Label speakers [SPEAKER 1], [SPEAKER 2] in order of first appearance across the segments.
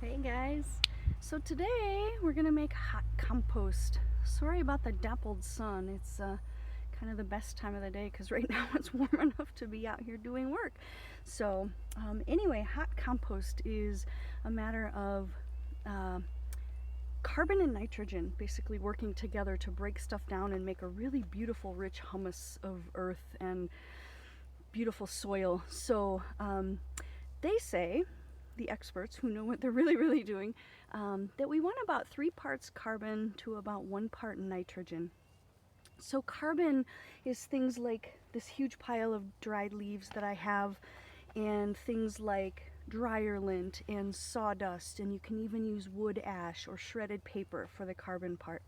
[SPEAKER 1] Hey guys, so today we're gonna make hot compost. Sorry about the dappled sun. It's kind of the best time of the day because right now it's warm enough to be out here doing work. So anyway, hot compost is a matter of carbon and nitrogen basically working together to break stuff down and make a really beautiful rich humus of earth and beautiful soil. So they say, the experts who know what they're really doing, that we want about 3 parts carbon to about 1 part nitrogen. So carbon is things like this huge pile of dried leaves that I have, and things like dryer lint and sawdust, and you can even use wood ash or shredded paper for the carbon part.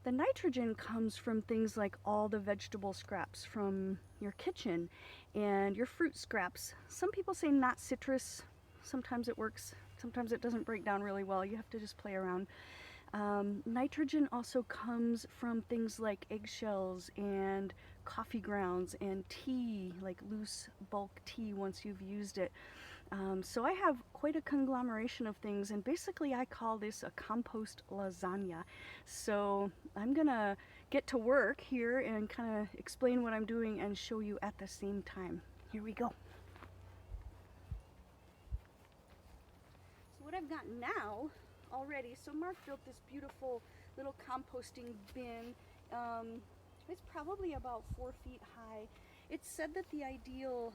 [SPEAKER 1] The nitrogen comes from things like all the vegetable scraps from your kitchen and your fruit scraps. Some people say not citrus. Sometimes it works, sometimes it doesn't break down really well. You have to just play around. Nitrogen also comes from things like eggshells and coffee grounds and tea, like loose bulk tea once you've used it. So I have quite a conglomeration of things, and basically I call this a compost lasagna. So I'm gonna get to work here and kind of explain what I'm doing and show you at the same time. Here we go. So what I've got now already, so Mark built this beautiful little composting bin. It's probably about 4 feet high. It's said that the ideal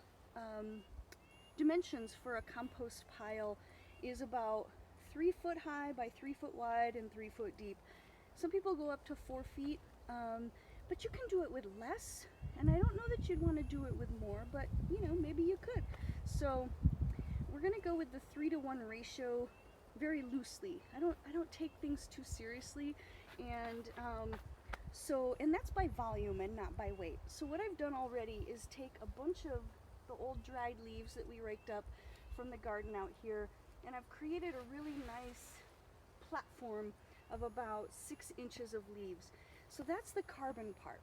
[SPEAKER 1] dimensions for a compost pile is about 3 foot high by 3 foot wide and 3 foot deep. Some people go up to 4 feet, but you can do it with less, and I don't know that you'd want to do it with more, but you know, maybe you could. So we're gonna go with the 3-to-1 ratio very loosely. I don't take things too seriously, and and that's by volume and not by weight. So what I've done already is take a bunch of the old dried leaves that we raked up from the garden out here, and I've created a really nice platform of about 6 inches of leaves. So that's the carbon part.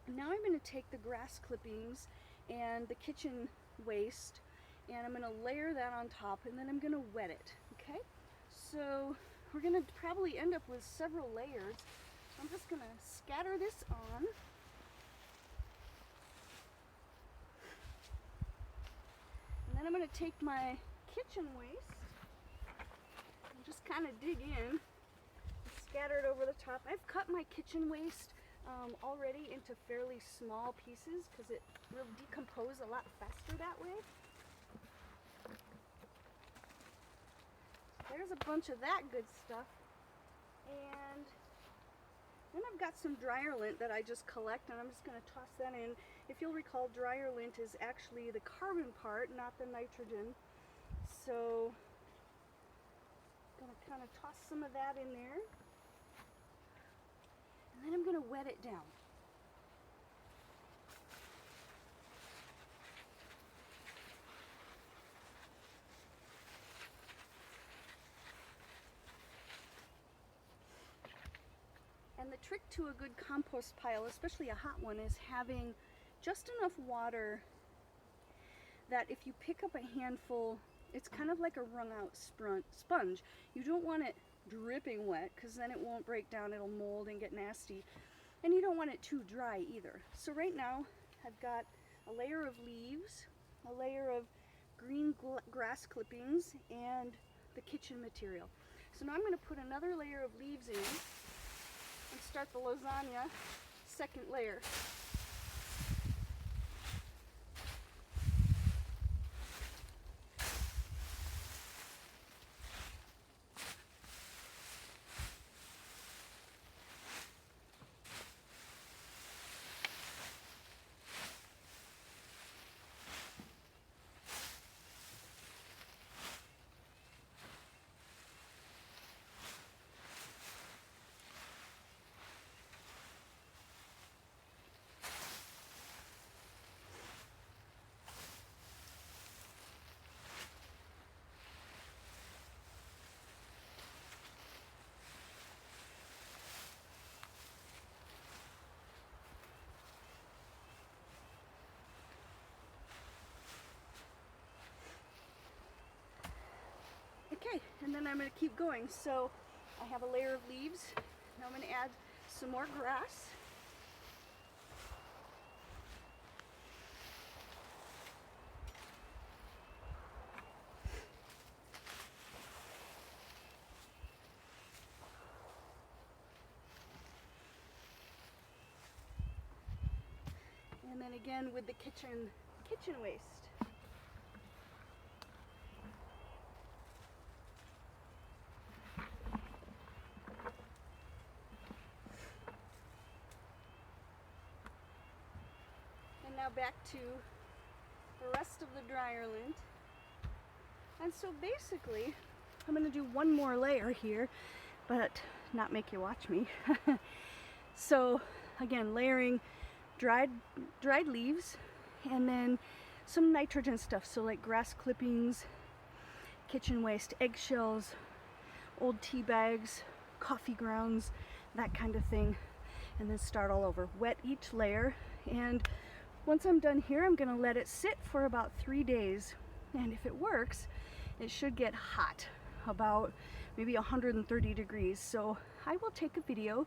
[SPEAKER 1] Now I'm going to take the grass clippings and the kitchen waste, and I'm going to layer that on top, and then I'm going to wet it. Okay, so we're going to probably end up with several layers. I'm just going to scatter this on. And then I'm going to take my kitchen waste and just kind of dig in and scatter it over the top. I've cut my kitchen waste already into fairly small pieces because it will decompose a lot faster that way. There's a bunch of that good stuff. And then I've got some dryer lint that I just collect, and I'm just going to toss that in. If you'll recall, dryer lint is actually the carbon part, not the nitrogen. So I'm going to kind of toss some of that in there. And then I'm going to wet it down. And the trick to a good compost pile, especially a hot one, is having just enough water that if you pick up a handful, it's kind of like a wrung out sponge. You don't want it dripping wet because then it won't break down, it'll mold and get nasty. And you don't want it too dry either. So right now I've got a layer of leaves, a layer of green grass clippings, and the kitchen material. So now I'm going to put another layer of leaves in and start the lasagna second layer. Okay, and then I'm going to keep going. So I have a layer of leaves. Now I'm going to add some more grass. And then again with the kitchen waste. And now back to the rest of the dryer lint. And so basically, I'm going to do one more layer here, but not make you watch me. So again, layering dried leaves and then some nitrogen stuff, so like grass clippings, kitchen waste, eggshells, old tea bags, coffee grounds, that kind of thing, and then start all over. Wet each layer, and once I'm done here, I'm going to let it sit for about 3 days, and if it works, it should get hot, about maybe 130 degrees. So I will take a video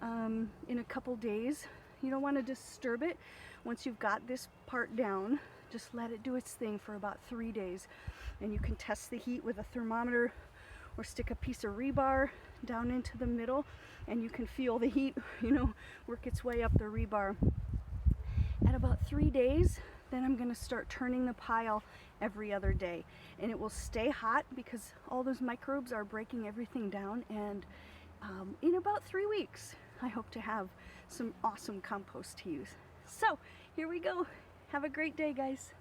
[SPEAKER 1] in a couple days. You don't want to disturb it. Once you've got this part down, just let it do its thing for about 3 days, and you can test the heat with a thermometer or stick a piece of rebar down into the middle, and you can feel the heat, work its way up the rebar. At about 3 days, then I'm going to start turning the pile every other day, and it will stay hot because all those microbes are breaking everything down, and in about 3 weeks I hope to have some awesome compost to use. So here we go. Have a great day, guys.